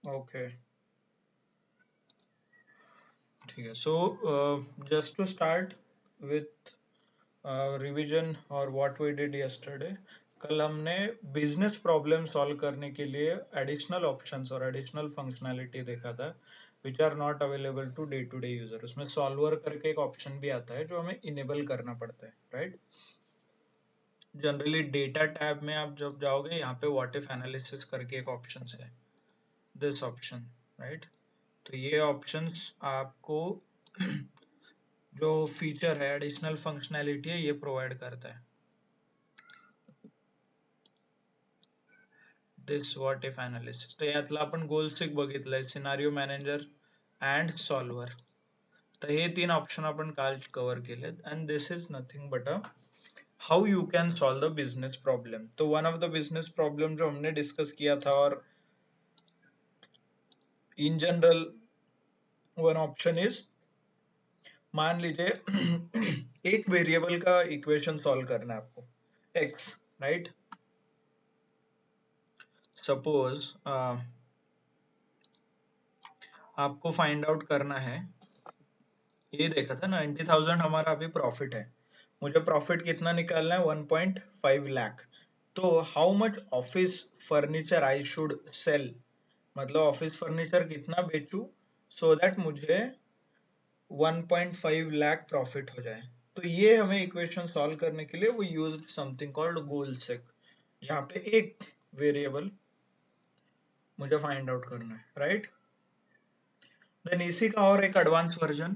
Okay, ठीक है। So just to start with revision और व्हाट वी डिड यस्टरडे, कल हमने बिजनेस प्रॉब्लम सॉल्व करने के लिए एडिशनल ऑप्शंस और एडिशनल फंक्शनैलिटी देखा था which are not available to the user. उसमें सॉल्वर करके एक ऑप्शन भी आता है जो हमें इनेबल करना पड़ता है, राइट। जनरली डेटा टैब में आप जब जाओगे, यहाँ पे व्हाट इफ एनालिसिस करके एक ऑप्शन है, दिस ऑप्शन, राइट। तो ये ऑप्शंस आपको जो फीचर है, एडिशनल फंक्शनैलिटी है, ये प्रोवाइड करता है। दिस व्हाट इफ एनालिसिस, तर यातलं आपण गोल्स एक बघितलंय, सिनारिओ मॅनेजर अँड सॉल्वर. तर हे तीन ऑप्शन आपण काल कव्हर केलेत. And this is nothing but a how you can solve the business problem. तो one of the business problem जो हमने डिस्कस किया था, और in general one option is, मान लीजिए एक वेरिएबल का इक्वेशन सॉल्व करना है आपको, एक्स, राइट। सपोज आपको फाइंड आउट करना है, ये देखा था 90,000 हमारा अभी प्रॉफिट है, मुझे प्रॉफिट कितना निकालना है, 1.5 लाख। तो how much office furniture I should sell, मतलब ऑफिस फर्नीचर कितना बेचूं सो दैट मुझे 1.5 लाख प्रॉफिट हो जाए। तो ये हमें इक्वेशन सॉल्व करने के लिए वो यूज समथिंग कॉल्ड गोल सेक, जहाँ पे एक वेरिएबल मुझे फाइंड आउट करना है, राइट। देन इसी का और एक एडवांस वर्जन,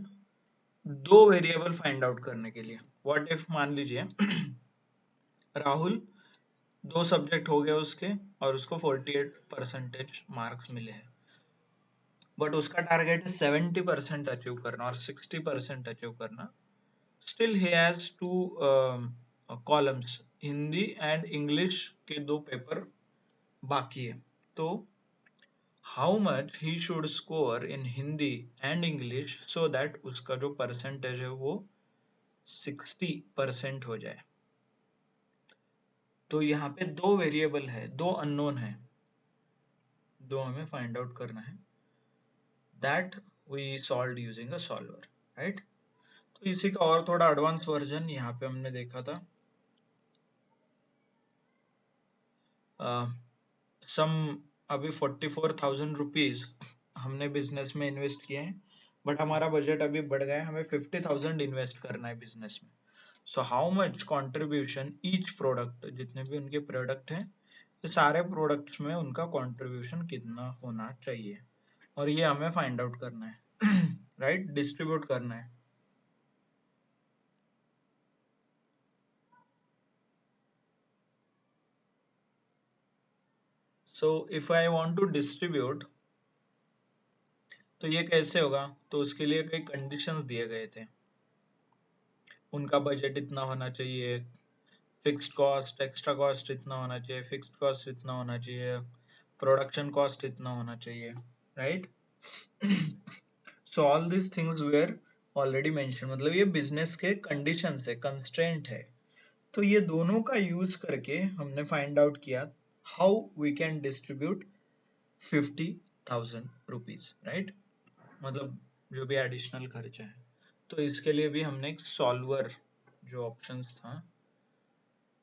दो वेरिएबल फाइंड आउट करने के लिए। व्हाट इफ मान लीजिए राहुल, दो सब्जेक्ट हो गए उसके और उसको 48% मार्क्स मिले हैं, बट उसका टारगेट है 70% अचीव करना और 60% अचीव करना। Still he has two columns, Hindi and English के दो पेपर बाकी है। तो how much he should score in Hindi and English so that उसका जो परसेंटेज है वो 60% हो जाए। तो यहाँ पे दो वेरिएबल है, दो अननोन है, दो हमें फाइंड आउट करना है, that we solve using a solver, right. तो इसी का और थोड़ा एडवांस वर्जन यहाँ पे हमने देखा था, सम अभी 44,000 रुपीज हमने बिजनेस में इन्वेस्ट किए हैं, बट हमारा बजट अभी बढ़ गया है, हमें 50,000 इन्वेस्ट करना है बिजनेस में। So how much contribution each product, जितने भी उनके प्रोडक्ट हैं, ये सारे प्रोडक्ट्स में उनका कंट्रीब्यूशन कितना होना चाहिए, और ये हमें फाइंड आउट करना है राइट, डिस्ट्रीब्यूट करना है। So if I want to distribute, तो ये कैसे होगा, तो उसके लिए कई कंडीशंस दिए गए थे। उनका बजट इतना होना चाहिए, फिक्स्ड कॉस्ट, एक्स्ट्रा कॉस्ट इतना होना चाहिए, फिक्स्ड कॉस्ट इतना होना चाहिए, प्रोडक्शन कॉस्ट इतना होना चाहिए, right. So all this things were already mention, मतलब ये बिजनेस के कंडीशंस है, कंस्ट्रेंट है। तो ये दोनों का यूज करके हमने फाइंड आउट किया how we can distribute 50,000 rupees, right. मतलब जो भी एडिशनल खर्चा है, तो इसके लिए भी हमने एक सॉल्वर, जो ऑप्शंस था,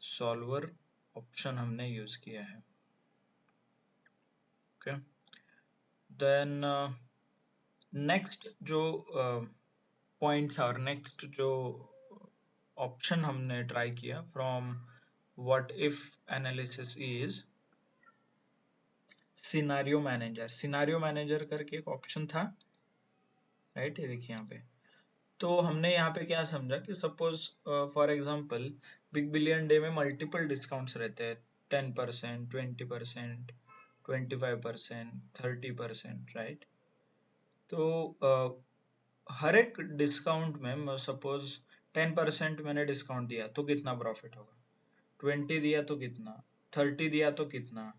सॉल्वर ऑप्शन हमने यूज किया है। ओके, देन नेक्स्ट जो पॉइंट था, और नेक्स्ट जो ऑप्शन हमने ट्राई किया from what if analysis is scenario manager. Scenario manager करके एक ऑप्शन था, राइट, ये देखिए यहाँ पे। तो हमने यहाँ पे क्या समझा कि suppose for example big billion day में मल्टीपल डिस्काउंट्स रहते हैं, 10%, 20%, 25%, 30%, राइट। तो हर एक डिस्काउंट में सपोज 10% मैंने डिस्काउंट दिया तो कितना प्रॉफिट होगा, 20 दिया तो कितना, 30 दिया तो कितना,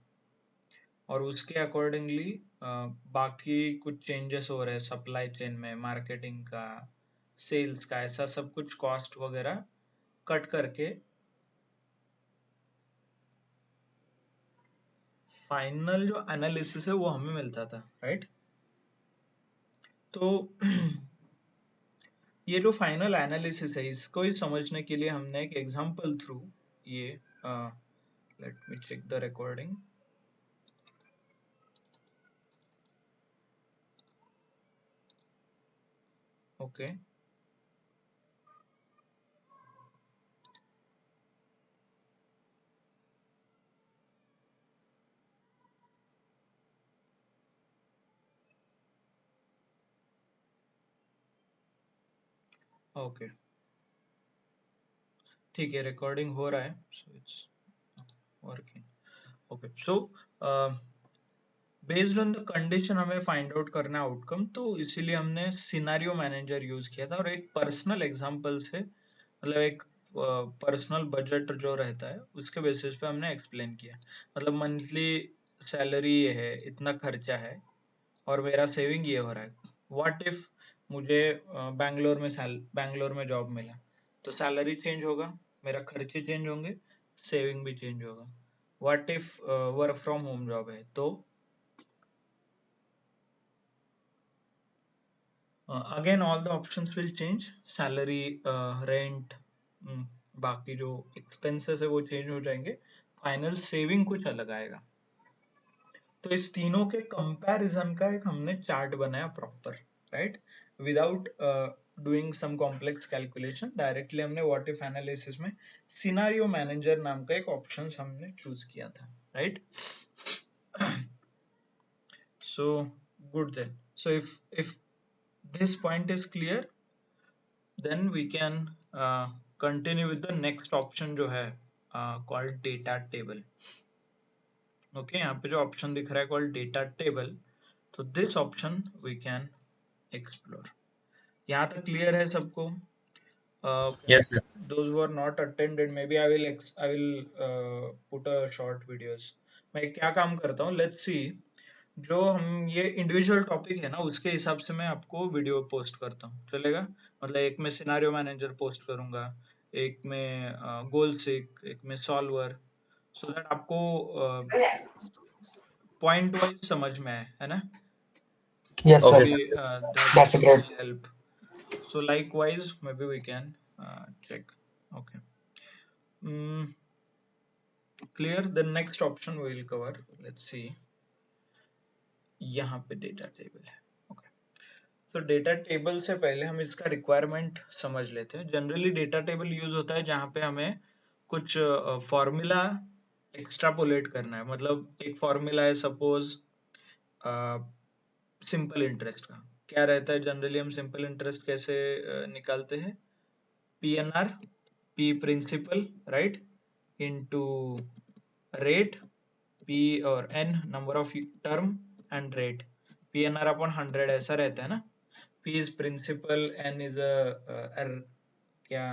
और उसके अकॉर्डिंगली बाकी कुछ चेंजेस हो रहे हैं सप्लाई चेन में, मार्केटिंग का, सेल्स का, ऐसा सब कुछ कॉस्ट वगैरह कट करके फाइनल जो एनालिसिस है वो हमें मिलता था, राइट? तो ये जो फाइनल एनालिसिस है इसको ही समझने के लिए हमने एक एग्जांपल थ्रू ये let me check the recording. Okay, okay, ठीक है, रिकॉर्डिंग हो रहा है, so it's working. Okay, so based on the condition हमें फाइंड आउट करना आउटकम, तो इसीलिए हमने सिनेरियो मैनेजर यूज किया था और एक पर्सनल एग्जांपल से, मतलब एक पर्सनल बजट जो रहता है उसके बेसिस पे हमने एक्सप्लेन किया। मतलब मंथली सैलरी ये है, इतना खर्चा है और मेरा सेविंग ये हो रहा है। व्हाट इफ मुझे बैंगलोर में जॉब मिला, तो सैलरी चेंज होगा, मेरा खर्चे चेंज होंगे, सेविंग भी चेंज होगा। What if work from home job है, तो again all the options will change, salary, rent, बाकी जो एक्सपेंसेस है वो चेंज हो जाएंगे, फाइनल सेविंग कुछ अलग आएगा। तो इस तीनों के कंपैरिजन का एक हमने चार्ट बनाया proper, right, without doing some complex calculation. Directly हमने व्हाट इफ एनालिसिस में सिनेरियो मैनेजर नाम का एक ऑप्शन हमने चूज किया था, right? So good then, so if this point is clear, then we can continue with the next option जो है called data table। ओके, यहाँ पे जो ऑप्शन दिख रहा है called data table, तो this option we can explore। यहाँ तक क्लियर है सबको? Yes, sir. those who are not attended, maybe I will put a short videos। मैं क्या काम करता हूँ, let's see, जो हम ये इंडिविजुअल टॉपिक है ना उसके हिसाब से मैं आपको वीडियो पोस्ट करता हूँ, चलेगा? मतलब एक में सिनारियो मैनेजर पोस्ट करूंगा, एक में गोल सिक, एक में सॉल्वर, सो दैट आपको पॉइंट वाइज समझ में आए, है ना? Yes, sir. Okay, maybe sir. that That's a great. will help। So likewise maybe we can check। Okay, mm, clear, the next option we will cover, let's see। यहाँ पे data table है, okay. तो data table से पहले हम इसका requirement समझ लेते हैं। जनरली डेटा टेबल यूज होता है जहाँ पे हमें कुछ फॉर्मूला एक्सट्रापोलेट करना है। मतलब एक फॉर्मूला है, सपोज सिंपल इंटरेस्ट का क्या रहता है, जनरली हम सिंपल इंटरेस्ट कैसे निकालते हैं? PNR, P principal, right, into rate, P और N number of term and rate, PNR upon 100 ऐसा रहता है ना। P is principal, N is a क्या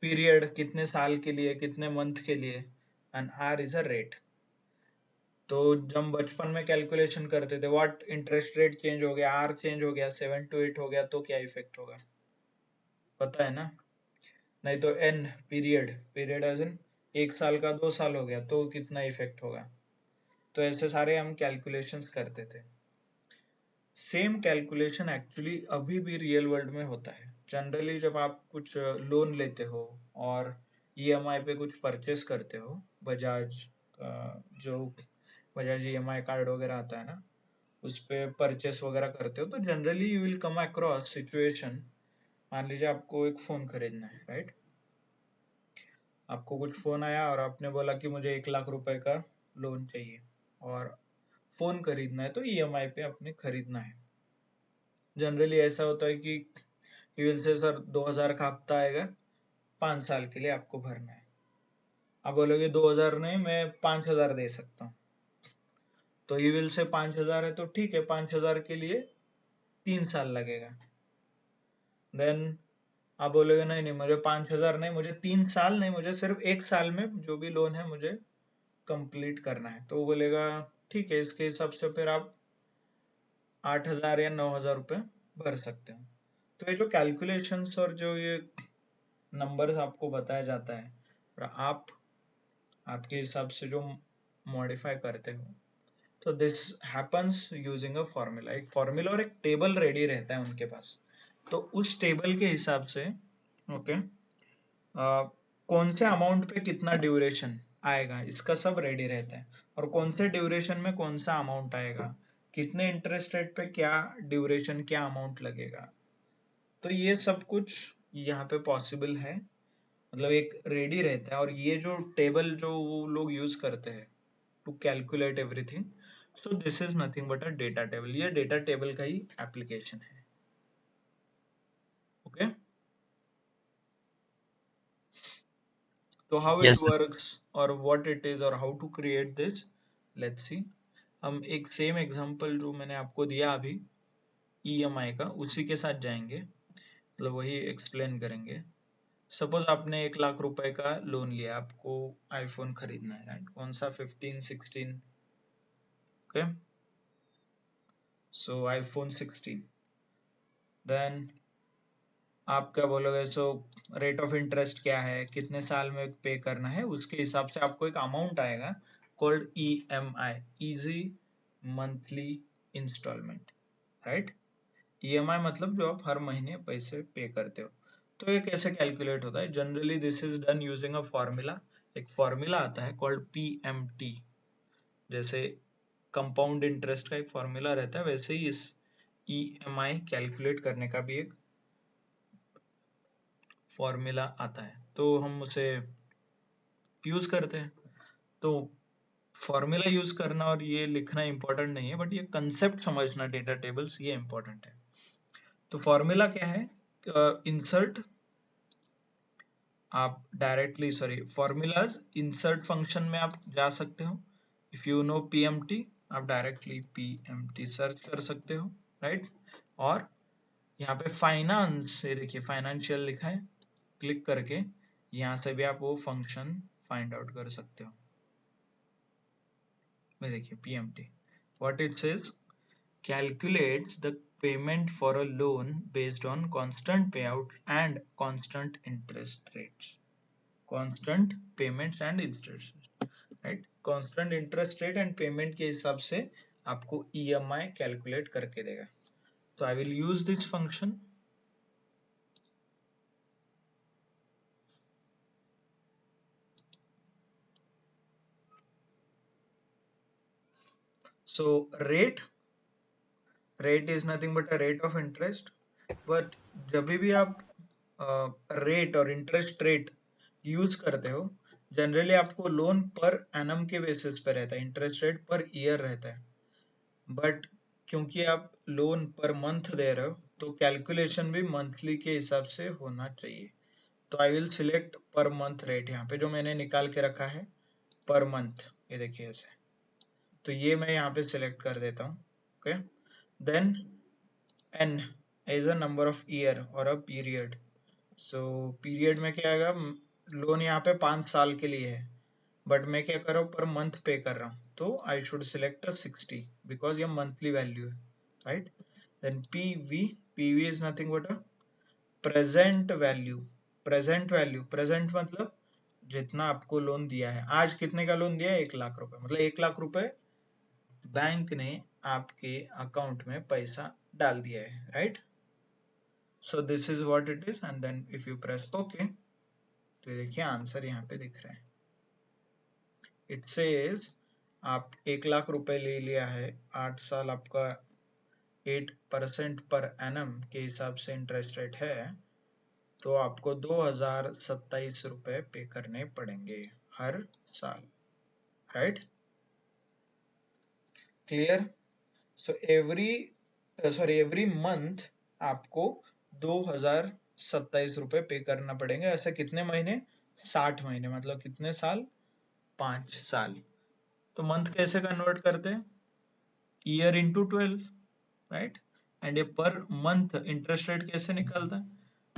पीरियड, कितने साल के लिए, कितने मंथ के लिए, and R is a rate। तो जब बचपन में कैलकुलेशन करते थे, व्हाट इंटरेस्ट रेट चेंज हो गया, R चेंज हो गया, 7 to 8 हो गया, तो क्या इफेक्ट होगा, पता है ना? नहीं तो N period, period as in 1 साल का 2 साल हो गया, तो कितना इफेक्ट होगा। तो ऐसे सारे हम कैलकुलेशंस करते थे। सेम कैलकुलेशन एक्चुअली अभी भी रियल वर्ल्ड में होता है। जनरली जब आप कुछ लोन लेते हो और EMI पे कुछ परचेस करते हो, बजाज जो बजाज EMI कार्ड वगैरह आता है ना, उस पे परचेस वगैरह करते हो, तो generally you will come across situation. मान लीजिए आपको एक फोन खरीदना है, राइट? आपको कुछ फोन आया और आपने बोला कि मुझे 1 लाख रुपए का लोन चाहिए और फोन खरीदना है, तो EMI पे आपने खरीदना है। जनरली ऐसा होता है कि यू विल से सर 2000 का हफ्ता आएगा, 5 साल के लिए आपको भरना है। आप बोलोगे 2000 नहीं, मैं 5000 दे सकता हूँ। तो यू विल से 5000 है तो ठीक है, 5000 के लिए 3 साल लगेगा। देन आप बोलोगे नहीं नहीं, मुझे 5000 नहीं, मुझे 3 साल नहीं, मुझे सिर्फ 1 साल में जो भी लोन है मुझे कंप्लीट करना है। तो वो बोलेगा ठीक है, इसके हिसाब से फिर आप 8000 या 9000 रुपए भर सकते हो। तो ये जो कैलकुलेशंस और जो ये नंबर्स आपको बताया जाता है, और आप आपके हिसाब से जो मॉडिफाई करते हो तो this happens using a formula. एक फॉर्मूला और एक टेबल रेडी रहता है उनके पास, तो उस टेबल के हिसाब से ओके कौन से अमाउंट पे कितना ड्यूरेशन आएगा इसका सब रेडी रहता है, और कौन से ड्यूरेशन में कौन सा अमाउंट आएगा, कितने इंटरेस्ट रेट पे क्या ड्यूरेशन क्या अमाउंट लगेगा, तो ये सब कुछ यहाँ पे पॉसिबल है। मतलब एक रेडी रहता है, और ये जो टेबल जो वो लोग यूज करते हैं to calculate everything, so this is nothing but a data table. ये डेटा टेबल का ही एप्लीकेशन है। ओके तो how it Yes, sir. Works और व्हाट इट इज और how to create this, let's see. हम एक सेम एग्जांपल जो मैंने आपको दिया अभी ईएमआई का, उसी के साथ जाएंगे, मतलब वही एक्सप्लेन करेंगे। सपोज आपने 1 लाख रुपए का लोन लिया, आपको आईफोन खरीदना है, राइट? कौन सा, 15, 16? Okay so iPhone 16। देन आप क्या बोलोगे, सो रेट ऑफ इंटरेस्ट क्या है, कितने साल में पे करना है, उसके हिसाब से आपको एक अमाउंट आएगा called EMI, easy monthly instalment, right? EMI मतलब जो आप हर महीने पैसे पे करते हो। तो ये कैसे कैलकुलेट होता है? Generally this is done using a formula. एक फॉर्मूला आता है कॉल्ड पीएमटी। जैसे कंपाउंड इंटरेस्ट का एक फॉर्मूला रहता है, वैसे ही इस ईएमआई कैलकुलेट करने का भी एक फॉर्मूला आता है, तो हम उसे यूज करते हैं। तो फॉर्मूला यूज करना और ये लिखना इंपॉर्टेंट नहीं है, बट ये कंसेप्ट समझना डेटा टेबल्स ये इंपॉर्टेंट है। तो फॉर्मूला क्या है? इंसर्ट, आप directly, sorry, formulas insert function में आप जा सकते हो। इफ यू नो पीएमटी, आप डायरेक्टली पीएमटी सर्च कर सकते हो, राइट? और यहाँ पे फाइनेंस, ये देखिए फाइनेंशियल लिखा है, क्लिक करके यहाँ से भी आप वो फंक्शन फाइंड आउट कर सकते हो। ये देखिए PMT, what it says, calculates the payment for a loan based on constant payout and constant interest rates, constant payments and interest, right? constant interest rate and payment के हिसाब से आपको EMI calculate करके देगा। तो I will use this function। so rate rate is nothing but a rate of interest, but जब भी आप रेट और इंटरेस्ट रेट यूज करते हो, जनरली आपको लोन पर एनम के बेसिस पे रहता है, इंटरेस्ट रेट पर ईयर रहता है। बट क्योंकि आप लोन पर मंथ दे रहे हो, तो कैलकुलेशन भी मंथली के हिसाब से होना चाहिए। तो I will select per month rate, यहाँ पे जो मैंने निकाल के रखा है पर मंथ, ये देखिए ऐसे, तो ये मैं यहाँ पे सिलेक्ट कर देता हूँ। Okay then n is a number of year or a period। So period में क्या आएगा, लोन यहाँ पे 5 साल के लिए है, बट मैं क्या कर रहा हूँ, पर मंथ पे कर रहा हूँ, तो आई शुड सिलेक्ट 60 बिकॉज ये मंथली वैल्यू है, right? Then PV is nothing but a present value. Present मतलब जितना आपको लोन दिया है, आज कितने का लोन दिया है, 1 लाख रुपए, मतलब 1 लाख रुपए बैंक ने आपके अकाउंट में पैसा डाल दिया है, right? So this is what it is, and then if you press okay, तो देखिए आंसर यहाँ पे दिख रहा है। इट सेज आप 1 लाख रुपए ले लिया है, 8 साल आपका 8% पर एनम के हिसाब से इंटरेस्ट रेट है, तो आपको 2027 रुपए पे करने पड़ेंगे हर साल, right? Clear? So every month आपको 2027 रुपए पे करना पड़ेंगे। ऐसे कितने महीने? 60 महीने, मतलब कितने साल? 5 साल। तो मंथ कैसे कन्वर्ट करते हैं? Year into 12, right? एंड ये पर मंथ इंटरेस्ट रेट कैसे निकलता है?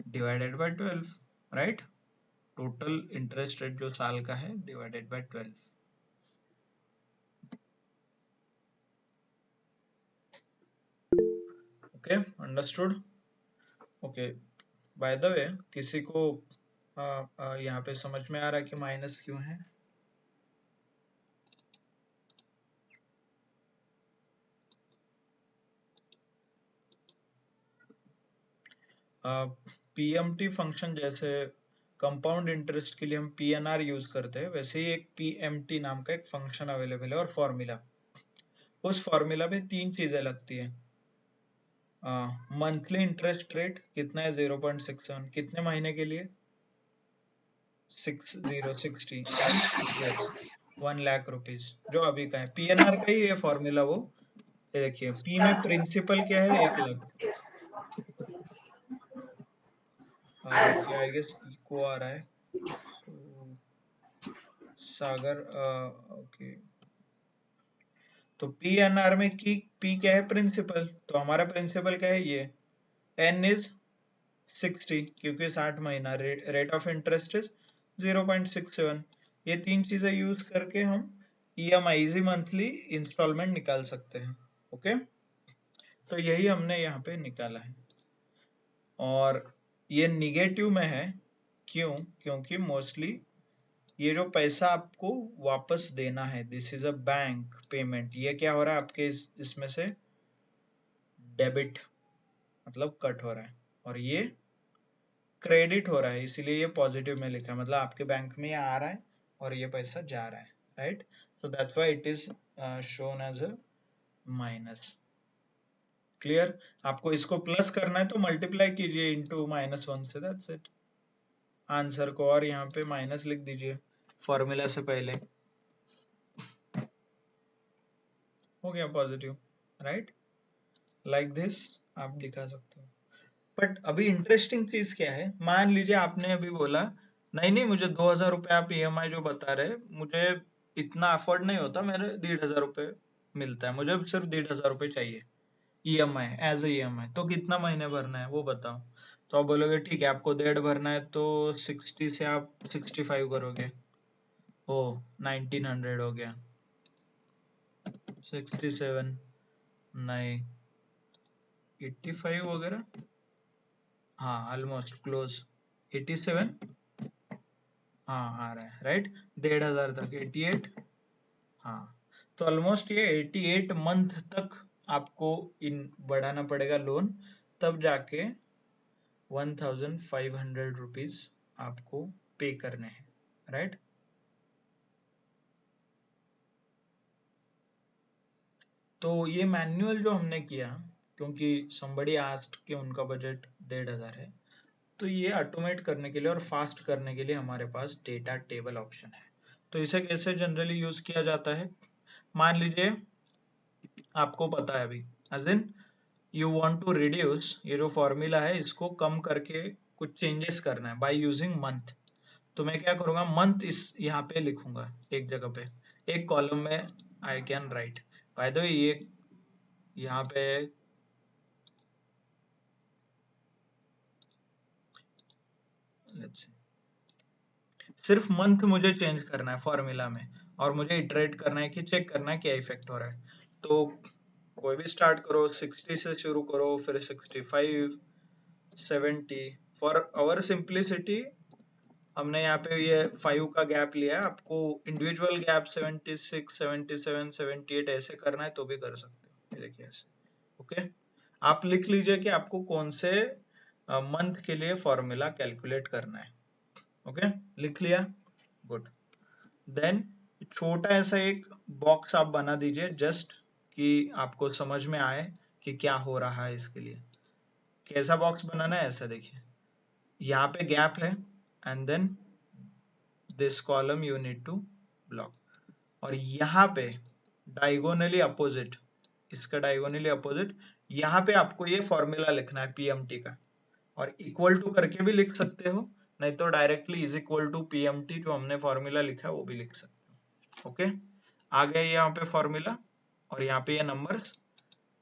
Divided by 12, right? Total interest rate जो साल का है divided by 12। Okay understood? Okay bye the वे, किसी को यहाँ पे समझ में आ रहा है कि माइनस क्यों है? पीएमटी फंक्शन जैसे कंपाउंड इंटरेस्ट के लिए हम पीएनआर यूज करते हैं, वैसे ही एक पीएमटी नाम का एक फंक्शन अवेलेबल है और फॉर्मूला। उस फॉर्मूला में 3 चीजें लगती है। मंथली इंटरेस्ट रेट कितना है 0.67, कितने महीने के लिए 6060 एंड 1 लाख रुपीज जो अभी का है। पीएनआर का ही ये फॉर्मूला वो, ये देखिए पी में प्रिंसिपल क्या है 1 लाख, ये आई गेस इको आ रहा है, so, सागर ओके। तो पीएनआर में की पी क्या है प्रिंसिपल, तो हमारा प्रिंसिपल क्या है ये, एन इज 60 क्योंकि 60 महीना, रेट ऑफ इंटरेस्ट इज 0.67। ये 3 चीजें यूज करके हम ईएमआई इजी मंथली इंस्टॉलमेंट निकाल सकते हैं। ओके, तो यही हमने यहाँ पे निकाला है और ये निगेटिव में है, क्यों, क्योंकि मोस्टली ये जो पैसा आपको वापस देना है, this is a bank payment, ये क्या हो रहा है आपके इसमें से डेबिट मतलब कट हो रहा है, और ये क्रेडिट हो रहा है, इसीलिए ये पॉजिटिव में लिखा है, मतलब आपके बैंक में ये आ रहा है और ये पैसा जा रहा है, right. So that's why it is shown as a minus. Clear, आपको इसको प्लस करना है तो मल्टीप्लाई कीजिए इनटू -1 से, दैट्स इट आंसर को, और यहाँ पे माइनस लिख दीजिए फॉर्मूला से पहले, हो गया पॉजिटिव, राइट। लाइक दिस आप दिखा सकते हो। बट अभी इंटरेस्टिंग चीज क्या है, मान लीजिए आपने अभी बोला नहीं नहीं मुझे 2000 रुपये आप ईएमआई जो बता रहे मुझे इतना अफोर्ड नहीं होता, मेरे 1500 रुपये मिलता है, मुझे सिर्फ 1500 रुपये चाहिए ईएमआई एज ए ईएमआई, तो कितना महीने भरना है वो बताओ। तो आप बोलोगे ठीक है आपको 1.5 भरना है, तो 60 से आप 65 करोगे, ओ 1900 हो गया, 67 नहीं 85 वगैरह, हाँ ऑलमोस्ट क्लोज 87, हाँ आ रहा है राइट, 1500 तक 88, हाँ तो ऑलमोस्ट ये 88 मंथ तक आपको इन बढ़ाना पड़ेगा लोन, तब जाके 1500 रुपीज आपको पे करने हैं, राइट। तो ये मैनुअल जो हमने किया, क्योंकि somebody asked कि उनका बजट 1500 है, तो ये ऑटोमेट करने के लिए और फास्ट करने के लिए हमारे पास डेटा टेबल ऑप्शन है। तो इसे कैसे जनरली यूज किया जाता है, मान लीजिए आपको पता है अभी as in you want to reduce, ये जो फॉर्मूला है इसको कम करके कुछ चेंजेस करना है बाय यूजिंग मंथ, तो मैं क्या करूंगा मंथ इस यहाँ पे लिखूंगा एक जगह पे, एक कॉलम में आई can right, bye the way ये यहाँ पे सिर्फ मंथ मुझे चेंज करना है फॉर्मूला में, और मुझे इटरेट करना है कि चेक करना है क्या इफेक्ट हो रहा है। तो कोई भी स्टार्ट करो 60 से शुरू करो, फिर 65 70, फॉर आवर सिंप्लिसिटी हमने यहाँ पे ये 5 का गैप लिया है, आपको इंडिविजुअल गैप 76 77 78 ऐसे करना है तो भी कर सकते हो, ये देखिए ऐसे। ओके, आप लिख लीजिए कि आपको कौन से मंथ के लिए फॉर्मूला कैलकुलेट करना है। ओके, लिख लिया, गुड। देन छोटा ऐसा एक बॉक्स आप बना दीजिए जस्ट कि आपको समझ में आए कि क्या हो रहा है। इसके लिए कैसा बॉक्स बनाना है, ऐसा देखिए, यहाँ पे गैप है and then this column you need to block, और यहाँ पे डायगोनली अपोजिट, इसका डायगोनली अपोजिट यहाँ पे आपको ये फॉर्मूला लिखना है पीएमटी का, और इक्वल टू करके भी लिख सकते हो, नहीं तो directly is equal to PMT जो हमने फॉर्मूला लिखा है वो भी लिख सकते हो। ओके, आ गया यहाँ पे फॉर्मूला और यहाँ पे ये numbers.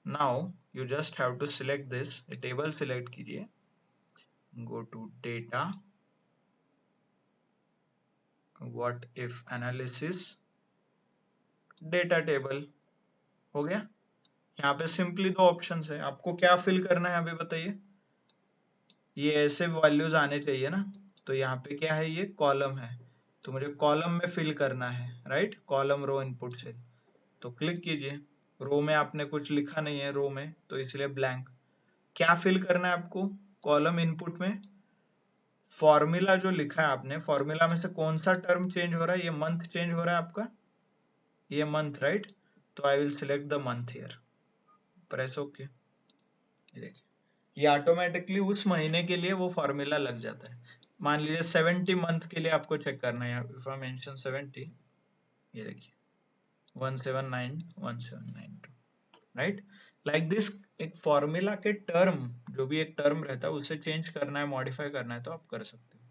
Now you just have to select this, table select कीजिए, go to data, what if analysis, data table, हो गया। यहाँ पे सिंपली 2 ऑप्शंस है, आपको क्या फिल करना है अभी बताइए, ये ऐसे वैल्यूज आने चाहिए ना, तो यहाँ पे क्या है, ये कॉलम है, तो मुझे कॉलम में फिल करना है, राइट, कॉलम रो इनपुट से, तो क्लिक कीजिए। रो में आपने कुछ लिखा नहीं है रो में, तो इसलिए ब्लैंक। क्या फिल करना है आपको, कॉलम इनपुट में फॉर्मूला जो लिखा है आपने, फॉर्मूला में से कौन सा टर्म चेंज हो रहा है? ये मंथ चेंज हो रहा है आपका, ये मंथ, राइट? तो I will select the month here, press okay. ये देखिए, ये ऑटोमेटिकली उस महीने के लिए वो फॉर्मूला लग जाता है। मान लीजिए 70 मंथ के लिए आपको चेक करना है, इफ आई मेंशन 70, ये देखिए 1791792, राइट? लाइक दिस, एक फॉर्मूला के टर्म, जो भी एक टर्म रहता है उसे चेंज करना है, मॉडिफाई करना है तो आप कर सकते हो।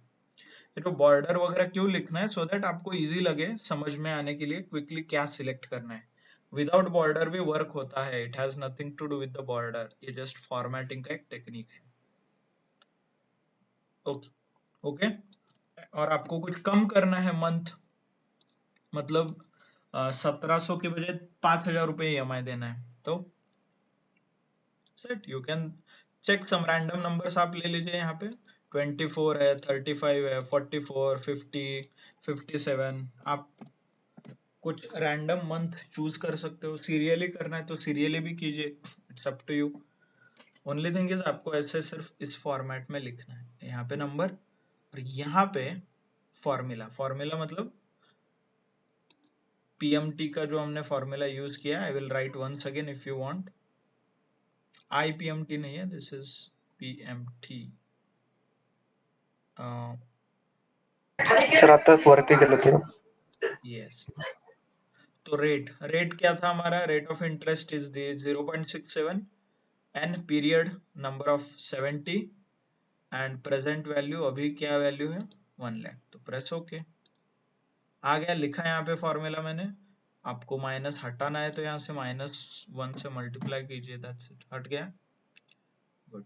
ये तो बॉर्डर वगैरह क्यों लिखना है? सो दैट आपको इजी लगे समझ में आने के लिए क्विकली क्या सिलेक्ट करना है। विदाउट बॉर्डर भी वर्क होता है, it has nothing to do with the border, ये जस्ट फॉर्मेटिंग का एक टेक्निक है। Okay okay. और आपको कुछ कम करना है मंथ, मतलब 1700 के बजाय 5000 रुपये EMI देना है, तो set you can check some random numbers आप ले लीजिए। यहाँ पे 24 है, 35 है, 44, 50, 57, आप कुछ रैंडम मंथ चूज कर सकते हो। सीरियली करना है तो सीरियली भी कीजिए, it's up to you. Only thing is आपको ऐसे सिर्फ इस फॉर्मेट में लिखना है, यहाँ पे नंबर और यहाँ पे फॉर्मूला। फॉर्मूला मतलब PMT का जो हमने फॉर्मूला यूज किया, I will write once again if you want. IPMT नहीं है, दिस इज PMT। सर आता वरती गेलो ते यस, तो रेट क्या था हमारा? Rate of interest is 0.67 N period number of 70 and present value, अभी क्या वैल्यू है? 1 लाख। तो प्रेस ओके, आ गया, लिखा यहाँ पे फॉर्मूला मैंने। आपको माइनस हटाना है तो यहाँ से -1 से मल्टीप्लाई कीजिए, दैट्स इट, हट गया। गुड।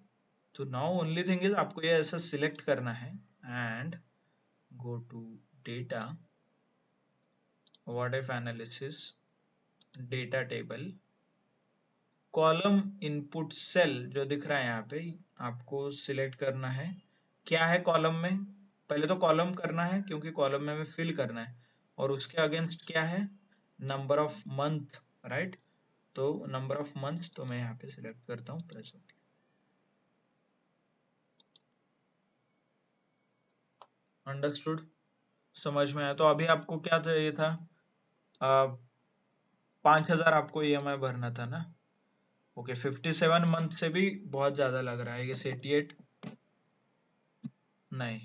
तो नाउ ओनली थिंग इज आपको ये ऐसा सिलेक्ट करना है and go to data, what if analysis, data table, column input cell जो दिख रहा है यहाँ पे, आपको सिलेक्ट करना है। क्या है कॉलम में? पहले तो कॉलम करना है क्योंकि कॉलम में हमें फिल करना है, और उसके अगेंस्ट क्या है? Number of month, right? तो नंबर ऑफ मंथ, तो मैं यहाँ पे सिलेक्ट करता हूँ, प्रेस ओके। अंडरस्टूड, समझ में आया? तो अभी आपको क्या चाहिए था? 5000 आपको EMI भरना था ना? ओके, 57 मंथ से भी बहुत ज्यादा लग रहा है, ये 88 नहीं,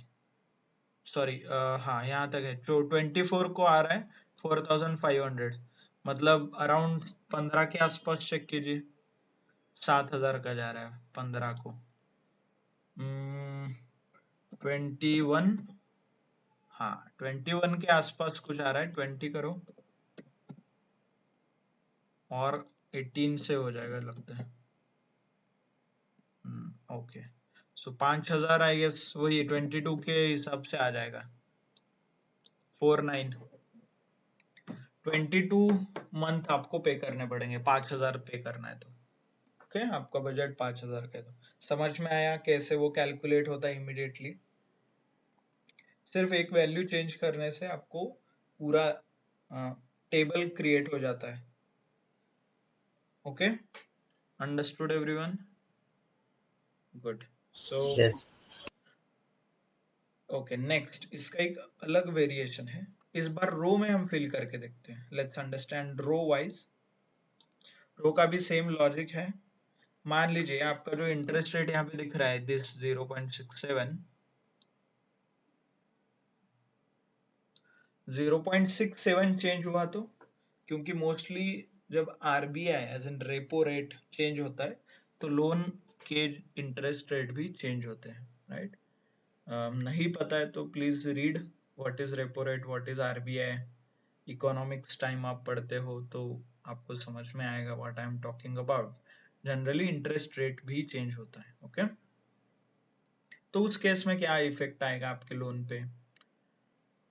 सॉरी, हाँ यहाँ तक है, जो 24 को आ रहा है 4500, मतलब अराउंड 15 के आसपास चेक कीजिए। 7000 का जा रहा है 15 को, 21, हाँ 21 के आसपास कुछ आ रहा है। 20 करो और 18 से हो जाएगा लगता है। ओके, सो 5000 आई गेस वही 22 के हिसाब से आ जाएगा, 49। 22 मंथ आपको पे करने पड़ेंगे, 5000 पे करना है तो। ओके, आपका बजट 5000 का है। तो समझ में आया कैसे वो कैलकुलेट होता है इमीडिएटली? सिर्फ एक वैल्यू चेंज करने से आपको पूरा टेबल क्रिएट हो जाता है। Okay, understood everyone? गुड। सो Yes. ओके, नेक्स्ट इसका एक अलग वेरिएशन है। इस बार रो में हम फिल करके देखते हैं। Let's understand row wise. Row का भी सेम लॉजिक है। मान लीजिए आपका जो इंटरेस्ट रेट यहाँ पे दिख रहा है, दिस 0.67, 0.67 चेंज हुआ तो, क्योंकि मोस्टली जब RBI as in repo rate change होता है तो लोन के इंटरेस्ट रेट भी चेंज होते हैं, राइट? नहीं पता है तो please read what is repo rate, what is RBI। Economics time आप पढ़ते हो तो आपको समझ में आएगा what I am talking about. Generally interest rate भी चेंज होता है, ओके? तो उस केस में क्या इफेक्ट आएगा आपके लोन पे?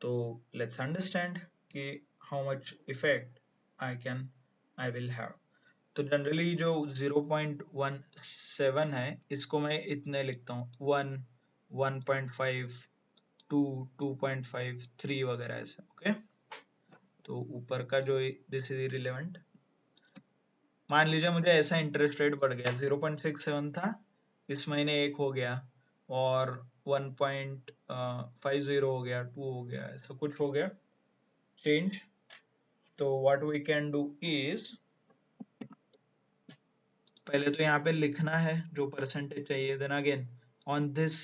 तो लेट्स अंडरस्टैंड कि how much effect I will have. तो जनरली जो 0.17 है, इसको मैं इतने लिखता हूँ, 1, 1.5, 2, 2.5, 3 वगैरह ऐसे, ओके? तो ऊपर का जो दिस इज इररिलेवेंट। मान लीजिए मुझे ऐसा इंटरेस्ट रेट बढ़ गया, 0.67 था, इस महीने 1 हो गया, और 1.50 हो गया, 2 हो गया, ऐसा कुछ हो गया चेंज, तो what we can do is, पहले तो यहाँ पे लिखना है जो परसेंटेज चाहिए, then again on this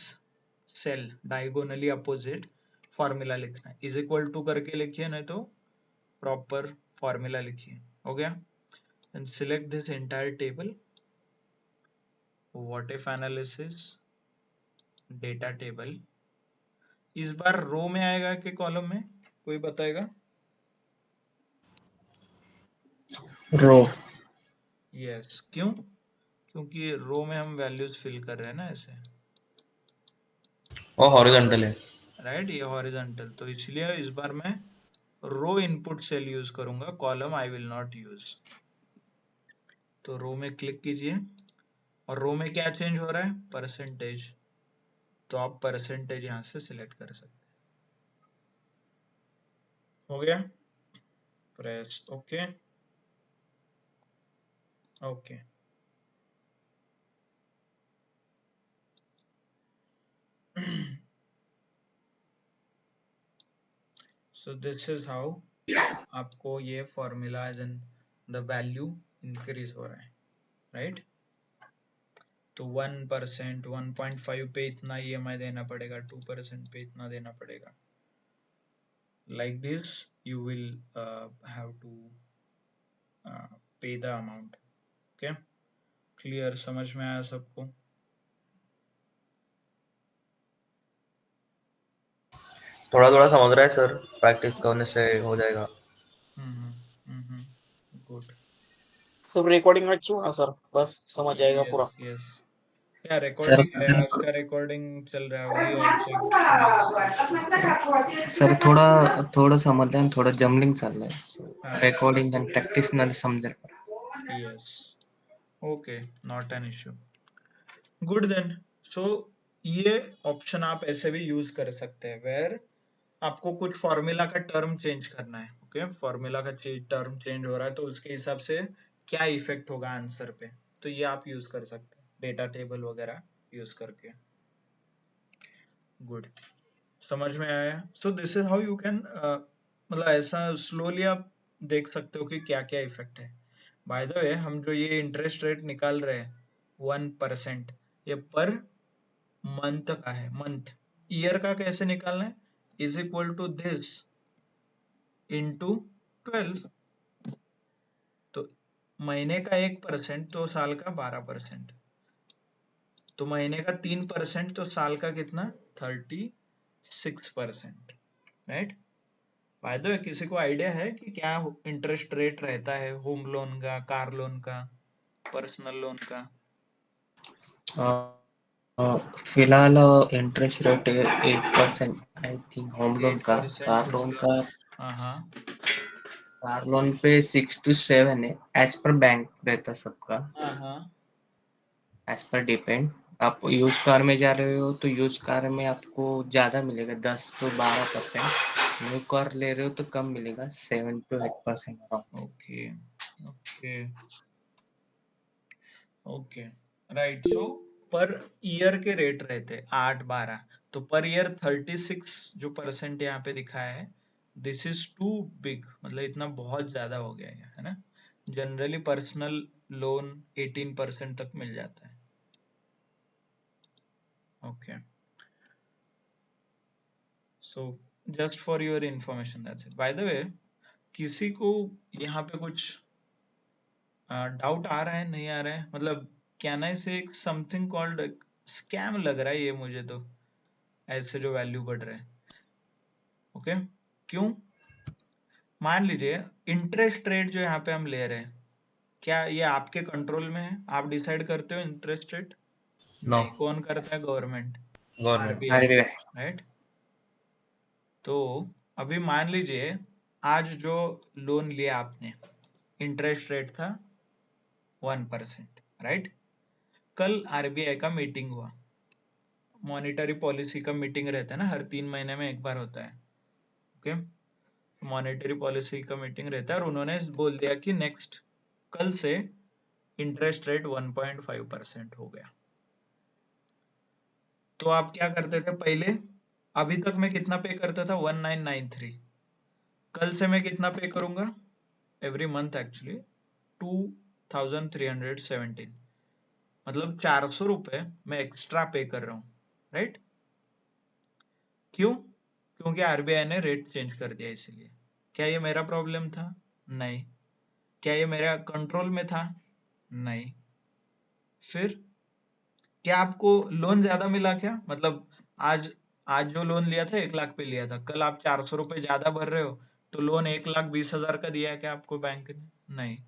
cell diagonally opposite formula लिखना है, इज इक्वल टू करके लिखिए, नहीं तो प्रॉपर फॉर्मूला लिखिए, हो गया। And select this entire table, what if analysis data table, इस बार रो में आएगा कि कॉलम में, कोई बताएगा? रो। यस, क्यों? क्योंकि रो में हम वैल्यूज फिल कर रहे हैं ना ऐसे, वो हॉरिजॉन्टल है। राइट, ये हॉरिजॉन्टल, तो इसलिए इस बार मैं रो इनपुट सेल यूज करूंगा, column I will not use. तो रो में क्लिक कीजिए, और रो में क्या चेंज हो रहा है? परसेंटेज, तो आप परसेंटेज यहां से सिलेक्ट कर सकते हैं, हो गया। Press okay, okay. So this is how आपको ये formula as and the value increase हो रहा है, राइट। तो 1%, 1.5 पे इतना EMI देना पड़ेगा, 2% पे इतना देना पड़ेगा, like this you will have to pay the amount, okay, clear, समझ में आया सबको? थोड़ा थोड़ा समझ रहा है सर, प्रैक्टिस करने से हो जाएगा। गुड। सब रिकॉर्डिंग में अच्छी होना सर, बस समझ जाएगा पूरा। यस यस, क्या सर रिकॉर्डिंग है? आपका रिकॉर्डिंग चल रहा है, वही और चेक। सर थोड़ा थोड़ा समझ रहे हैं, थोड़ा जमलिंग चल रहा है, हाँ, रिकॉर्डिंग एंड प्रैक्टिस ना समझ। Yes, okay, not an issue, good then. So ये ऑप्शन आप ऐसे भी यूज कर सकते हैं, वेयर आपको कुछ फॉर्मूला का टर्म चेंज करना है, ओके, फॉर्मूला का टर्म चेंज हो रहा है, तो उसके हिसाब से क्या इफेक्ट होगा आंसर पे, तो ये आप यूज कर सकते हैं डेटा टेबल वगैरह यूज करके। गुड, समझ में आया? सो this is how you can, मतलब ऐसा स्लोली आप देख सकते हो कि क्या क्या इफेक्ट है। बाय द वे, हम जो ये इंटरेस्ट रेट निकाल रहे हैं 1%, ये पर मंथ का है, मंथ। ईयर का कैसे निकालना है? Is equal to this into 12, तो महीने का 1% तो साल का 12%, तो महीने का 3% तो साल का कितना? 36%, राइट। बाय द वे, किसी को आइडिया है कि क्या इंटरेस्ट रेट रहता है होम लोन का, कार लोन का, पर्सनल लोन का? फिलहाल interest rate 8% I think home loan का। 8% कार लोन होगा। का, हाँ हाँ, कार लोन पे 6 to 7 है, एज पर बैंक रहता सबका, हाँ हाँ, एज पर डिपेंड। आप यूज कार में जा रहे हो तो यूज कार में आपको ज्यादा मिलेगा, 10 to 12%। न्यू कार ले रहे हो तो कम मिलेगा, 7 to 8%। Okay okay okay, right. So per year के रेट रहते 8-12, तो पर ईयर 36 जो परसेंट यहाँ पे दिखाया है, दिस इज टू बिग, मतलब इतना बहुत ज्यादा हो गया है ना। जनरली पर्सनल लोन 18% तक मिल जाता है, okay. So just for your information, that's it. Bye the वे, किसी को यहाँ पे कुछ डाउट आ रहा है, नहीं आ रहा है? मतलब कैन आई से एक समथिंग कॉल्ड स्कैम लग रहा है ये मुझे, तो ऐसे जो वैल्यू बढ़ रहे हैं, ओके, क्यों? मान लीजिए इंटरेस्ट रेट जो यहाँ पे हम ले रहे हैं, क्या ये आपके कंट्रोल में है? आप डिसाइड करते हो इंटरेस्ट रेट? नो, नहीं, कौन करता है? Government, government. RBI, अरे राइट। तो अभी मान लीजिए आज जो लोन लिया आपने, इंटरेस्ट रेट था 1%, राइट। कल RBI का मीटिंग हुआ, मॉनेटरी पॉलिसी का मीटिंग रहता है ना, हर 3 महीने में एक बार होता है, ओके। मॉनेटरी पॉलिसी का मीटिंग रहता है, और उन्होंने बोल दिया कि नेक्स्ट कल से इंटरेस्ट रेट 1.5% हो गया। तो आप क्या करते थे पहले, अभी तक मैं कितना पे करता था 1993, कल से मैं कितना पे करूंगा एवरी मंथ एक्चुअली 2317, मतलब 400 रुपए मैं एक्स्ट्रा पे कर रहा हूँ, राइट? क्यों? क्योंकि आरबीआई ने रेट चेंज कर दिया इसलिए। क्या ये मेरा प्रॉब्लम था? नहीं। क्या ये मेरा कंट्रोल में था? नहीं। फिर क्या आपको लोन ज्यादा मिला क्या? मतलब आज आज जो लोन लिया था 1 लाख पे लिया था, कल आप 400 रुपए ज्यादा भर रहे हो तो लोन 1,20,000 का दिया है क्या आपको बैंक ने? नहीं।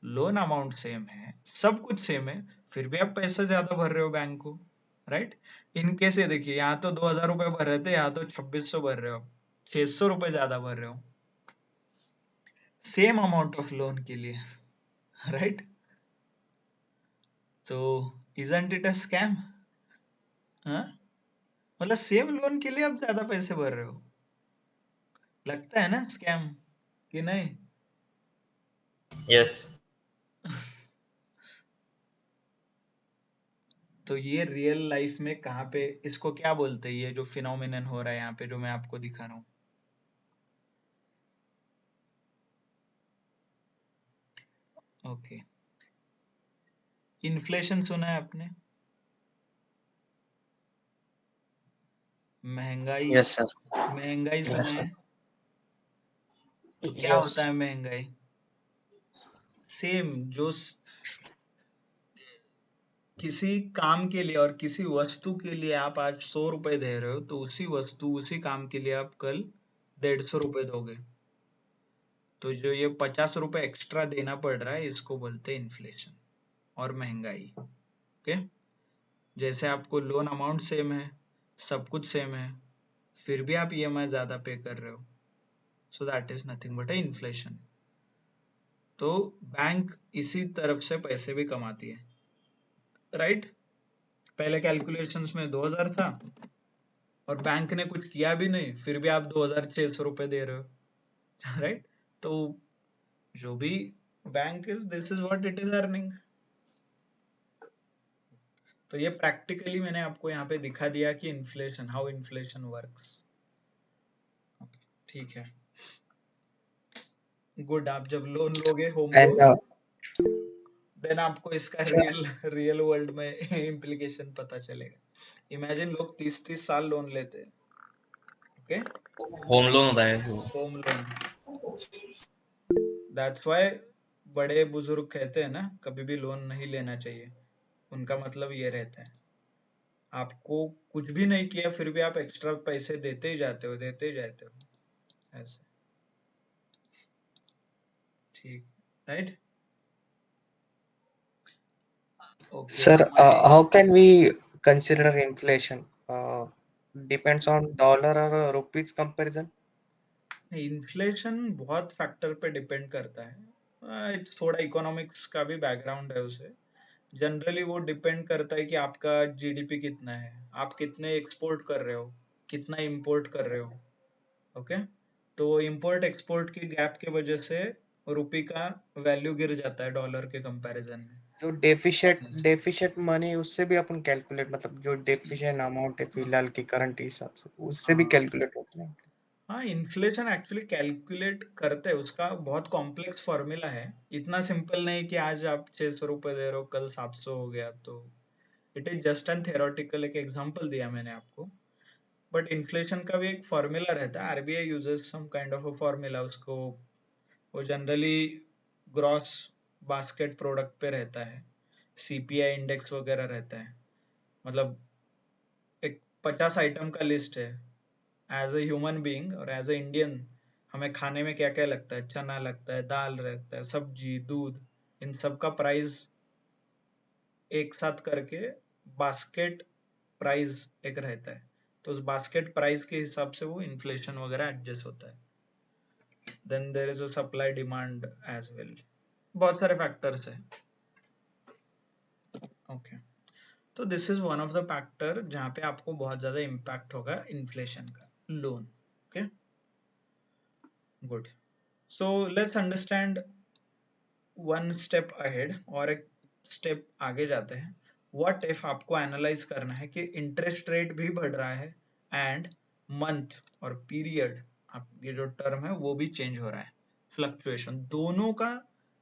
लोन अमाउंट सेम है, सब कुछ सेम है, फिर भी आप पैसे ज्यादा भर रहे हो बैंक को, राइट? इनकेस ये देखिए, यहाँ तो 2,000 रुपए भर रहे थे, यहाँ तो 2600 भर रहे हो, 600 रुपए ज्यादा भर रहे हो सेम अमाउंट ऑफ लोन के लिए, राइट? तो इजंट इट अ स्कैम? हाँ, मतलब सेम लोन के लिए आप ज्यादा पैसे भर रहे हो, लगता है ना स्कैम कि नहीं? यस। तो ये रियल लाइफ में कहाँ पे इसको क्या बोलते हैं, ये जो फिनोमिनन हो रहा है यहाँ पे जो मैं आपको दिखा रहा हूँ? ओके, इन्फ्लेशन सुना है आपने? महंगाई, यस सर। महंगाई सुना यस सर। है? तो क्या यस। होता है महंगाई? सेम जो किसी काम के लिए और किसी वस्तु के लिए आप आज 100 रुपए दे रहे हो, तो उसी वस्तु उसी काम के लिए आप कल 150 रुपए दोगे। तो जो ये 50 रुपए एक्स्ट्रा देना पड़ रहा है, इसको बोलते हैं इन्फ्लेशन और महंगाई। ओके, जैसे आपको लोन अमाउंट सेम है, सब कुछ सेम है, फिर भी आप ईएमआई ज्यादा पे कर रहे हो, so that is nothing but A inflation. तो बैंक इसी तरफ से पैसे भी कमाती है, राइट? पहले कैलकुलेशंस में 2,000 था और बैंक ने कुछ किया भी नहीं, फिर भी आप 2,600 रुपए दे रहे हो, राइट? तो जो भी bank is, this is what it is earning. तो ये प्रैक्टिकली मैंने आपको यहाँ पे दिखा दिया कि इन्फ्लेशन, हाउ इन्फ्लेशन वर्क्स। ठीक है, गुड। आप जब लोन लोगे होम एंड लोन, देन आपको इसका रियल रियल वर्ल्ड में इम्प्लीकेशन पता चलेगा। इमेजिन लोग 30-30 साल लोन लेते हैं, ओके, होम लोन होता है वो। Home loan. दैट्स व्हाई बड़े बुजुर्ग कहते हैं ना, कभी भी लोन नहीं लेना चाहिए। उनका मतलब ये रहता है, आपको कुछ भी नहीं किया फिर भी आप एक्स्ट्रा पैसे देते ही जाते हो, देते ही जाते हो, ऐसे। ठीक, राइट? ओके, sir, हमारे how can we consider inflation? Depends on dollar or rupees comparison. Inflation बहुत फैक्टर पे डिपेंड करता है, थोड़ा इकोनॉमिक्स का भी बैकग्राउंड है उसे। जनरली वो डिपेंड करता है कि आपका जीडीपी कितना है, आप कितने एक्सपोर्ट कर रहे हो, कितना इंपोर्ट कर रहे हो, ओके? तो इंपोर्ट एक्सपोर्ट की गैप की वजह से रुपये का वैल्यू गिर जाता है डॉलर के कंपैरिजन में। जो डेफिशिएट मनी उससे भी अपन कैलकुलेट, मतलब जो डेफिशिएंट अमाउंट है फिलहाल के करंट हिसाब से उससे भी हाँ, कैलकुलेट होता है। हाँ, इन्फ्लेशन एक्चुअली कैलकुलेट करते हैं, उसका बहुत कॉम्प्लेक्स फॉर्मूला है। इतना सिंपल नहीं कि आज आप 600 रुपए दे रहे हो कल 700 हो गया। तो it is just an theoretical, एक एग्जांपल दिया मैंने आपको। बट इन्फ्लेशन का भी एक फॉर्मूला रहता है, RBI uses some kind of a formula उसको। वो जनरली ग्रॉस बास्केट प्रोडक्ट पे रहता है, सीपीआई इंडेक्स वगैरह रहता है। मतलब एक 50 आइटम का लिस्ट है, एज अ ह्यूमन बीइंग और एज अ इंडियन हमें खाने में क्या क्या लगता है, चना लगता है, दाल रहता है, सब्जी, दूध, इन सब का प्राइस एक साथ करके बास्केट प्राइस एक रहता है। तो उस बास्केट प्राइस के हिसाब से वो इन्फ्लेशन वगैरह एडजस्ट होता है। Then there is a supply demand as well, बहुत सारे फैक्टर्स है, ओके। तो this is one of the factor जहाँ पे आपको बहुत ज्यादा इम्पैक्ट होगा इन्फ्लेशन का, loan, okay, good. So let's understand one step ahead, और एक स्टेप आगे जाते हैं। व्हाट इफ आपको एनालाइज करना है कि इंटरेस्ट रेट भी बढ़ रहा है एंड मंथ और पीरियड, आप ये जो टर्म है वो भी चेंज हो रहा है, फ्लक्चुएशन दोनों का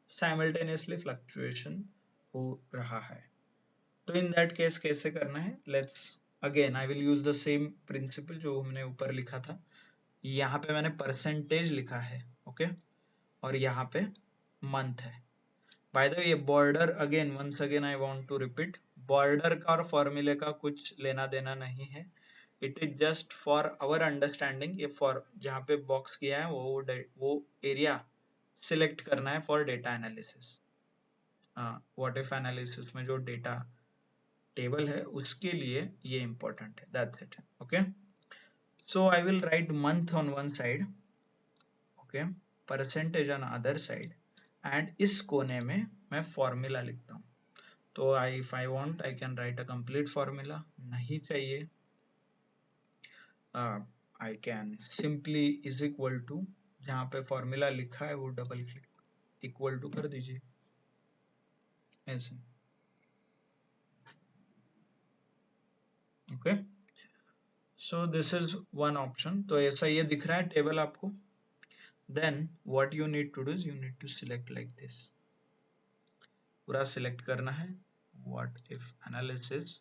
साइमल्टेनियसली फ्लक्चुएशन हो रहा है। तो इन दैट केस कैसे करना है, let's again I will use the same principle जो हमने ऊपर लिखा था। यहाँ पे मैंने परसेंटेज लिखा है, ओके, और यहाँ पे मंथ है। बाय द वे ये border, again once again I want to repeat, border का और फॉर्मूले का कुछ लेना देना नहीं है, it is just for our understanding. ये फॉर जहाँ पे बॉक्स किया है वो एरिया सिलेक्ट करना है for data analysis. What if analysis में जो डेटा टेबल है उसके लिए ये इंपॉर्टेंट है, that's it, okay. So I will write month on one side, okay, percentage on other side, and इस कोने में मैं फॉर्मूला लिखता हूँ। तो if I want I can write a complete formula, नहीं चाहिए I can simply is equal to, जहाँ पे फॉर्मूला लिखा है वो डबल क्लिक इक्वल टू कर दीजिए ऐसे, okay. So this is one option. तो ऐसा ये दिख रहा है टेबल आपको। Then what you need to do is you need to select like this, पूरा सिलेक्ट करना है, what if analysis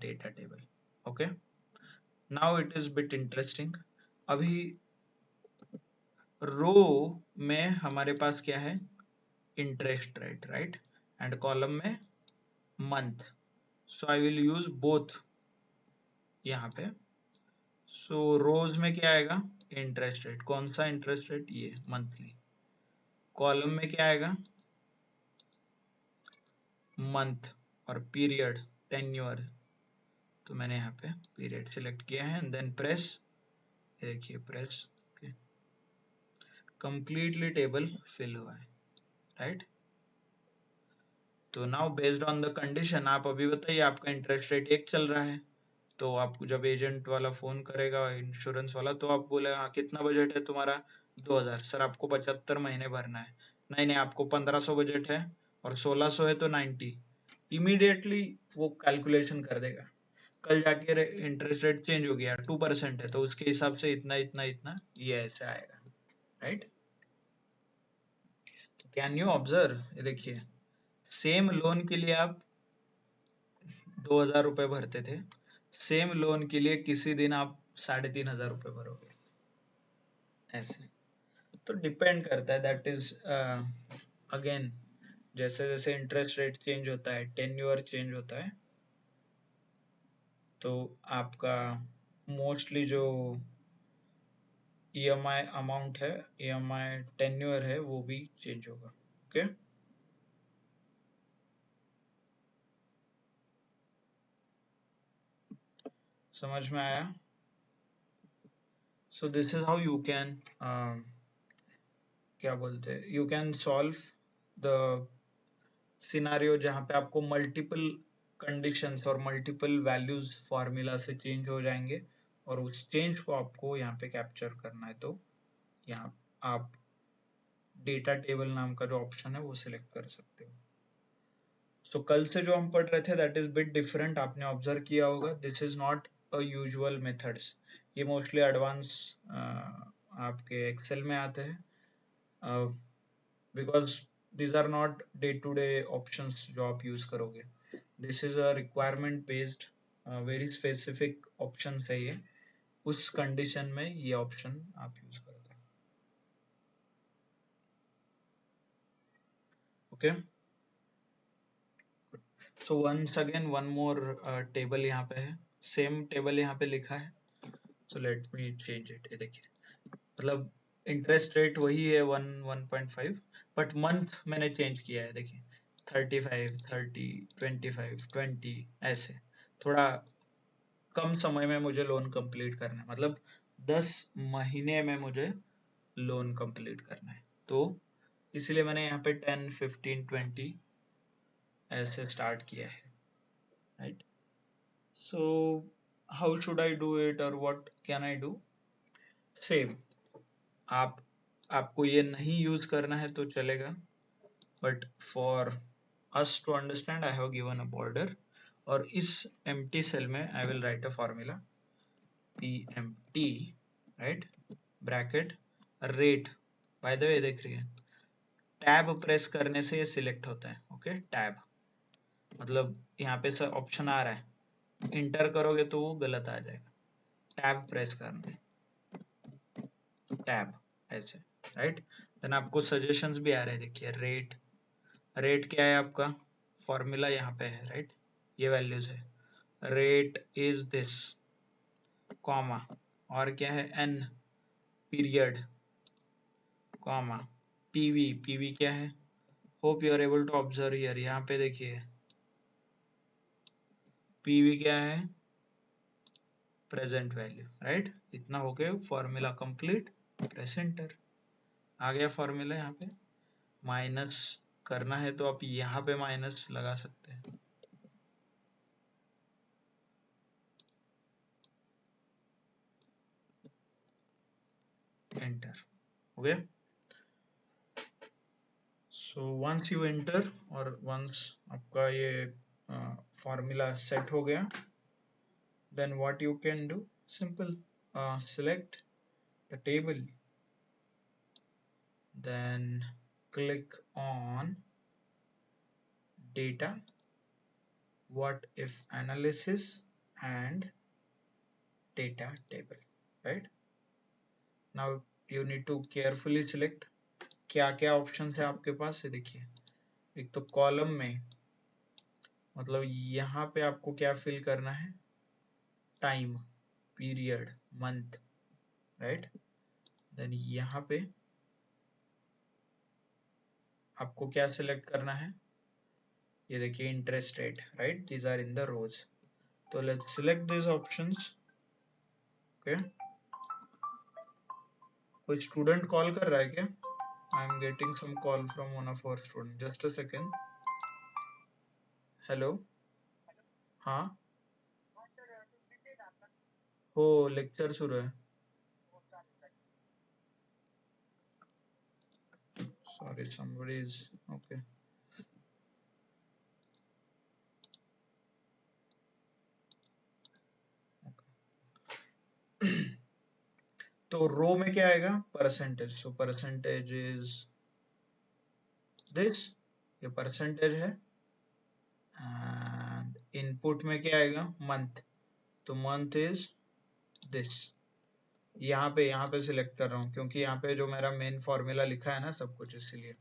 data table, okay. Now it is bit interesting. अभी रो में हमारे पास क्या है, interest rate, right, and column में month. So I will use both यहाँ पे। सो रोज में क्या आएगा, इंटरेस्ट रेट, कौन सा इंटरेस्ट रेट, ये मंथली। कॉलम में क्या आएगा, मंथ, और पीरियड टेन्योर, तो मैंने यहाँ पे पीरियड सिलेक्ट किया है एंड देन प्रेस, देखिए press, okay, completely table fill हुआ है, राइट। तो now based on the condition, आप अभी बताइए आपका इंटरेस्ट रेट 1 चल रहा है, तो आपको जब एजेंट वाला फोन करेगा इंश्योरेंस वाला, तो आप बोले हाँ कितना बजट है तुम्हारा, 2000 सर, आपको 75 महीने भरना है। नहीं नहीं, आपको 1500 बजट है और 1600 है तो 90, इमीडिएटली वो कैलकुलेशन कर देगा। कल जाके इंटरेस्ट रेट चेंज हो गया 2% है, तो उसके हिसाब से इतना इतना इतना ये ऐसे आएगा, राइट। कैन यू ऑब्जर्व, ये देखिए सेम लोन के लिए आप 2000 रुपए भरते थे, सेम लोन के लिए किसी दिन आप 3500 रुपए भरोगे, ऐसे। तो डिपेंड करता है, दैट इज अगेन जैसे जैसे इंटरेस्ट रेट चेंज होता है, टेन्योर चेंज होता है, तो आपका मोस्टली जो ईएमआई अमाउंट है, ईएमआई टेन्योर है, वो भी चेंज होगा, ओके। समझ में आया? सो this is how you can क्या बोलते हैं, you can solve the scenario जहाँ पे आपको मल्टीपल कंडीशंस और मल्टीपल वैल्यूज फॉर्मूला से चेंज हो जाएंगे, और उस चेंज को आपको यहाँ पे कैप्चर करना है। तो यहाँ आप डेटा टेबल नाम का जो ऑप्शन है वो सिलेक्ट कर सकते हो। सो कल से जो हम पढ़ रहे थे दैट इज बिट डिफरेंट, आपने ऑब्जर्व किया होगा, this is not a usual methods, ये मोस्टली एडवांस आपके एक्सेल में आते हैं, because these are not day to day options जो आप यूज करोगे, this is a requirement based very specific option है ये, उस कंडीशन में ये ऑप्शन आप यूज करोगे, okay. So once again one more table यहाँ पे है, सेम टेबल यहाँ पे लिखा है, so let me change it. ये देखिए, मतलब इंटरेस्ट रेट वही है 1.5, बट मंथ मैंने चेंज किया है, देखिए 35, 30, 25, 20, ऐसे थोड़ा कम समय में मुझे लोन कंप्लीट करना है, मतलब 10 महीने में मुझे लोन कंप्लीट करना है, तो इसलिए मैंने यहाँ पे 10, 15, 20 ऐसे स्टार्ट किया है, right. So how should I do it और what can I do, same आपको ये नहीं यूज करना है तो चलेगा, but for us to understand I have given a border, और इस empty cell में I will write a formula PMT, right, bracket rate. by the way देख रही है, टैब प्रेस करने से ये सिलेक्ट होता है, ओके टैब मतलब यहाँ पे ऑप्शन आ रहा है, इंटर करोगे तो वो गलत आ जाएगा, टैब प्रेस करना है, टैब ऐसे, राइट। देन आपको सजेशंस भी आ रहे हैं, देखिए रेट, रेट क्या है आपका, फॉर्मूला यहाँ पे है, राइट, ये वैल्यूज है, रेट इज दिस, कॉमा, और क्या है N period, comma, PV, PV क्या है, hope you are able to observe here, यहाँ पे देखिए पीवी क्या है, प्रेजेंट वैल्यू, राइट। इतना हो गया, फॉर्मूला कंप्लीट, प्रेस एंटर, आ गया फॉर्मूला। यहाँ पे माइनस करना है तो आप यहाँ पे माइनस लगा सकते हैं, एंटर, हो गया। सो वंस यू एंटर और वंस आपका ये फॉर्मूला सेट हो गया, then what you can do, simple, select the table, then click on data, what if analysis and data table, right। now you need to carefully select क्या क्या options है आपके पास, ये देखिए, एक तो कॉलम में मतलब यहाँ पे आपको क्या फिल करना है, time, period, month, right. Then यहाँ पे आपको क्या सिलेक्ट करना है, ये देखिए interest rate, right, these are in the rows. तो let's select this options, okay. कोई स्टूडेंट कॉल कर रहा है क्या, I am getting some call from one of our student, just a second. Hello, हाँ, हो लेक्चर सुरू है, sorry somebody is, okay। तो रो में क्या आएगा, percentage, so percentage is this, ये परसेंटेज है, एंड इनपुट में क्या आएगा, मंथ, तो मंथ इज दिस। यहाँ पे सिलेक्ट कर रहा हूँ क्योंकि यहाँ पे जो मेरा मेन फॉर्मूला लिखा है ना सब कुछ, इसीलिए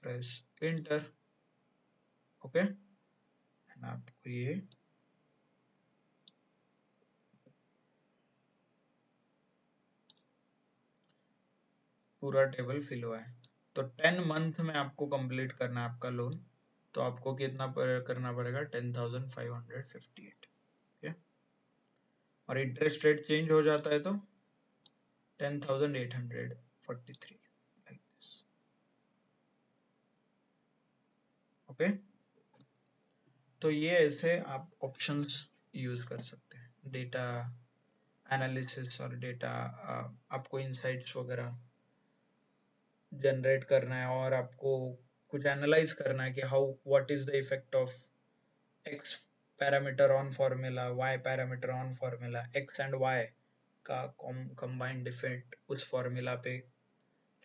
प्रेस एंटर, ओके। आपको ये पूरा टेबल फिल हुआ है। तो 10 मंथ में आपको कंप्लीट करना है आपका लोन, तो आपको कितना करना पड़ेगा, 10,558, ओके। और इंटरेस्ट रेट चेंज हो जाता है तो 10,843, लाइक दिस, ओके। तो ये ऐसे आप ऑप्शंस यूज कर सकते हैं, डेटा एनालिसिस और डेटा, आपको इनसाइट्स वगैरह जनरेट करना है और आपको कुछ एनालाइज करना है कि how, what is the effect of x parameter on formula, y parameter on formula, x and y का कंबाइंड इफेक्ट उस फॉर्मूला पे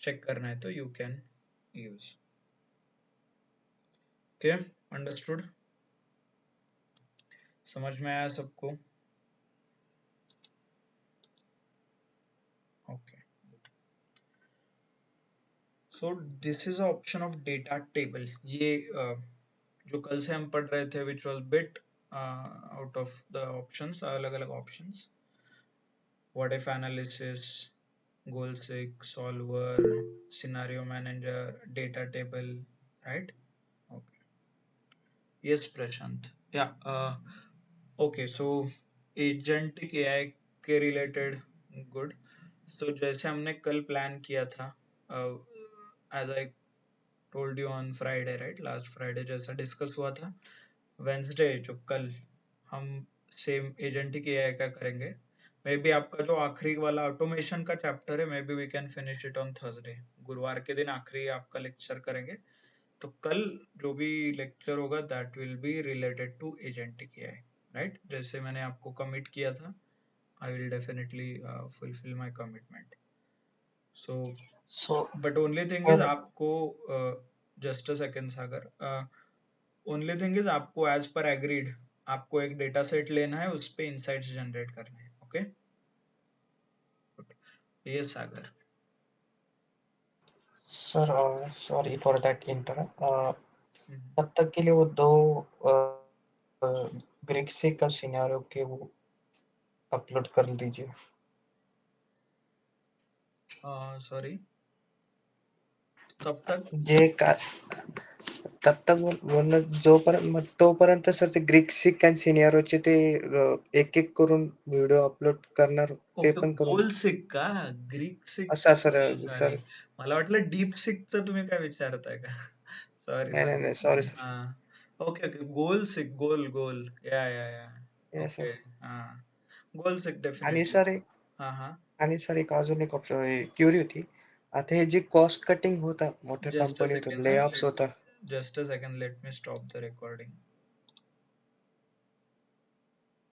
चेक करना है, तो you can use, okay. Understood, समझ में आया सबको, okay. So this is option of data table, ये जो कल से हम पढ़ रहे थे, which was bit out of the options, अलग अलग options, what if analysis, goal seek, solver, scenario manager, data table, right? Okay. Yes, Prashant. Yeah. Okay. So agentic AI के related, good. So जैसे हमने कल प्लान किया था, as I told you on Friday, right? Last Friday जैसा discuss हुआ था, Wednesday जो कल हम सेम एजेंटिक एआई का करेंगे। मे बी आपका जो आखिरी वाला ऑटोमेशन का चैप्टर है, maybe we can finish it on Thursday, गुरुवार के दिन आखिरी आपका लेक्चर करेंगे, तो कल जो भी लेक्चर होगा that will be related to agentic AI, right? जैसे मैंने आपको कमिट किया था, I will definitely fulfil my commitment. So So but only thing is for आपको just a second Sagar, only thing is आपको एज पर एग्रीड आपको एक data set लेना है, उस पे इनसाइट्स जनरेट करने हैं. ओके, ये सागर. sir, sorry for that interrupt. हम्म. तब तक के लिए वो दो ग्रेक्सी का सिनेरियो के वो अपलोड कर दीजिए. सॉरी, तब तक जे का तब तक बोलणं तोपर्यंत सर ते ग्रीक आणि सिनियरोचे ते एक एक करून व्हिडिओ अपलोड करणार ते ओके, पण करून गोल सिक का? ग्रीक सिक? असं सर सॉरी, सर मला वाटलं डीप सिकचं तुम्ही काय विचारताय का? सॉरी नाही नाही सॉरी. नाही सॉरी सर. हा, ओके ओके, गोल सिक, गोल गोल, या येस ओके. सर. हा, गोल सिक आणि डेफिनेटली. सर हा हा, एक अजून एक क्युरी होती. आता हे जे कॉस्ट कटिंग होता मोठ्या जस्ट अ कंपनीतून सेकंड ले ना, ऑफ्स होता. Just a second, let me stop the recording.